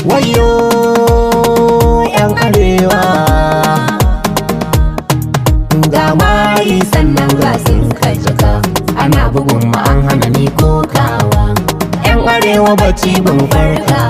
wayo yan arewa ga mari sannan ga sun kajika ana bugun mu an hana ni kokawa yan arewa bacci ban farka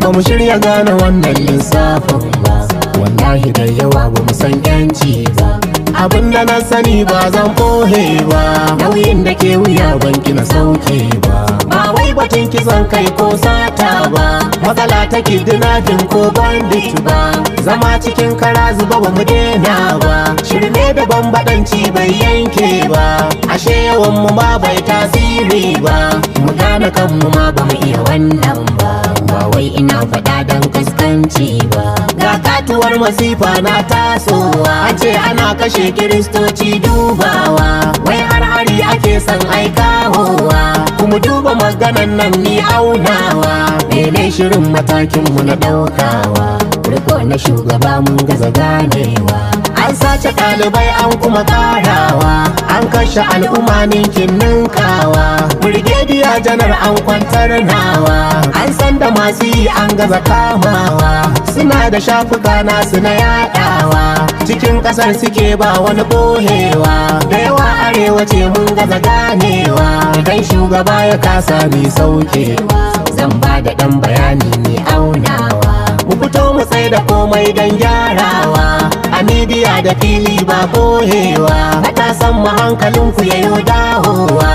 ba mu shirya gane wannan lissafin ba wallahi da yawa ba mu san yanci ba abinda na sani ba zan bohe ba nauyin da ke wuya ban kina sauke ba ba wai batun kisan kai ko sata ba matsala ta kidnapping ko bandit ba zama cikin kara zuba ba mu dena ba shirme da bambadanci bai yanke ba ashe yawan mu ma bai tasiri ba mu gane kanmu ma ba mu iya wannan ba ba wai ina faɗa dan kaskanci ba ga katuwar masifa na tasowa an ce ana kashe kiristoci dubawa wai har hari ake son aikahowa kuma duba maganan nan ni aunawa mene shirin matakin mu na daukawa riko na shugaba mun gaza ganewa an sace ɗalibai an kuma karawa an kashe al'umma ninkin ninkawa brigadier janar an kwantar nawa an san da masu yi an gaza kamawa suna da shafuka nasu na yadawa cikin kasar suke ba wani bohewa da yawa arewa ce mun gaza ganewa idan shugaba ya kasa ni saukewa zan ba da ɗan bayani ne aunawa mu fito mu tsaye da komai don gyarawa a midiya da fili ba bohewa matasan mu hankalinku yayo dawowa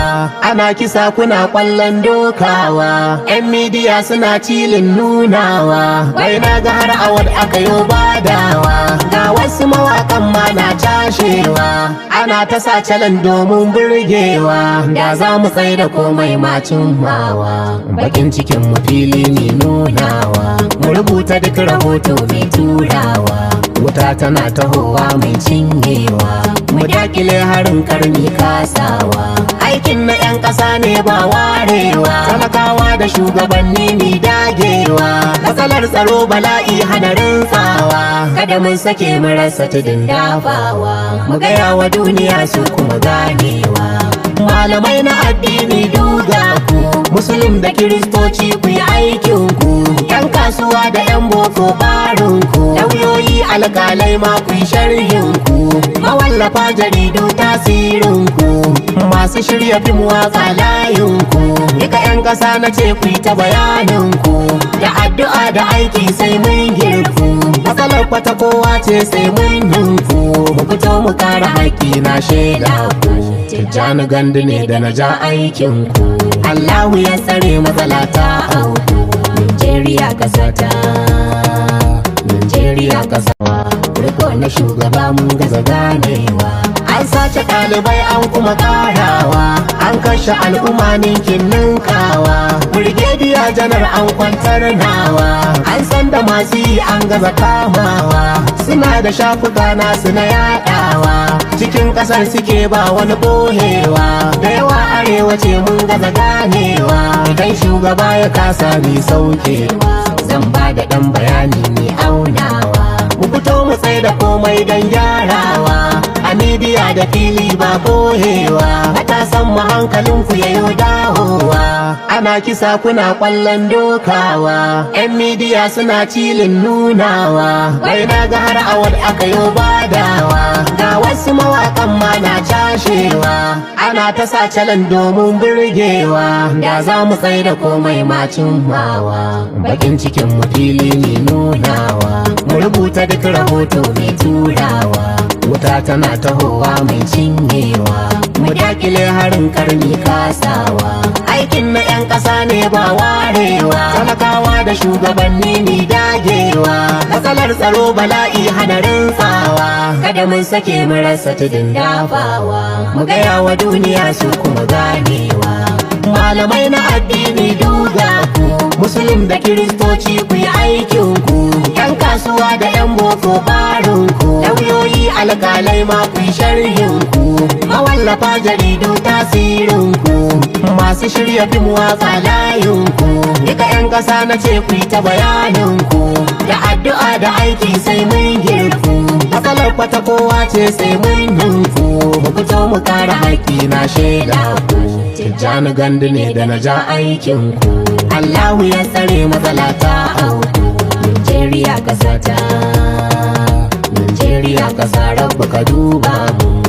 ana kisa kuna kwallon dokawa yan midiya suna cilin nunawa wai na ga har awad aka yo badawa ga wasu mawakan ma na cashewa ana ta sa calan domin burgewa da za mu tsaye da komai macin mawa bakin cikin mu fili ne nunawa mu rubuta duk rahoto mai turawa wuta tana tahowa mai cinyewa mu dakile harin karni kasawa aikin na 'yan ƙasa ne ba warewa talakawa da shugabanni ni dagewa matsalar tsaro bala'i hana rintsawa kada mun sake mu rasa tudun dafawa mu gaya wa duniya su kuma ganewa malamai na addini duga ku musulun da kiristoci ku yi aikin ku yan kasuwa da yan boko barin ku lauyoyi alkalai ma ku yi sharhin ku mawallafa jaridu tasirin ku masu shirya fim waka layin ku duka yan kasa na ce ku yi ta bayanin ku da addu'a da aiki sai mun girku matsalar kwata kowa ce sai mun ninku mu fito mu kare haƙƙi na shaida ku Tijjani Gandu ne da na ja aikin ku Allahu ya tsare matsala ta auku Nigeria kasata Nigeria kasawa riko na shugaba mun gaza ganewa an sace ɗalibai an kuma karawa an kashe al'umma ninkin ninkawa brigadier janar an kwantar nawa an san da masu yi an gaza kamawa suna da shafuka nasu na yadawa cikin kasar suke ba wani bohewa da yawa arewa ce mun gaza ganewa idan shugaba ya kasa ni saukewa zan ba da ɗan bayani ne aunawa mu fito mu tsaye da komai don gyarawa a midiya da fili ba bohewa matasan mu hankalinku yayo dawowa ana kisa kuna kwallon dokawa yan midiya suna cilin nunawa bai na ga har awad aka yo badawa ga wasu mawakan ma na cashewa ana ta sa calan domin burgewa da za mu tsaye da komai macin mawa bakin cikin mu fili ne nunawa mu rubuta duk rahoto mai turawa wuta tana tahowa mai cinyewa mu dakile harin karni kasawa aikin na 'yan ƙasa ne ba warewa talakawa da shugabanni ni dagewa matsalar tsaro bala'i hana rintsawa kada mun sake mu rasa tudun dafawa mu gaya wa duniya su kuma ganewa malamai na addini duga ku musulun da kiristoci ku yi aikin ku yan kasuwa da yan boko barin ku lauyoyi alkalai ma ku yi sharhin ku mawallafa jaridu tasirin ku masu shirya fim waka layin ku duka yan kasa na ce ku yi ta bayanin ku da addu'a da aiki sai mun girku matsalar kwata kowa ce sai mun ninku mu fito mu kare haƙƙi na shaida ku Tijjani Gandu ne da na ja aikin ku Allahu ya tsare matsala ta auku mata. Najeriya ƙasa rabba ka duba mu.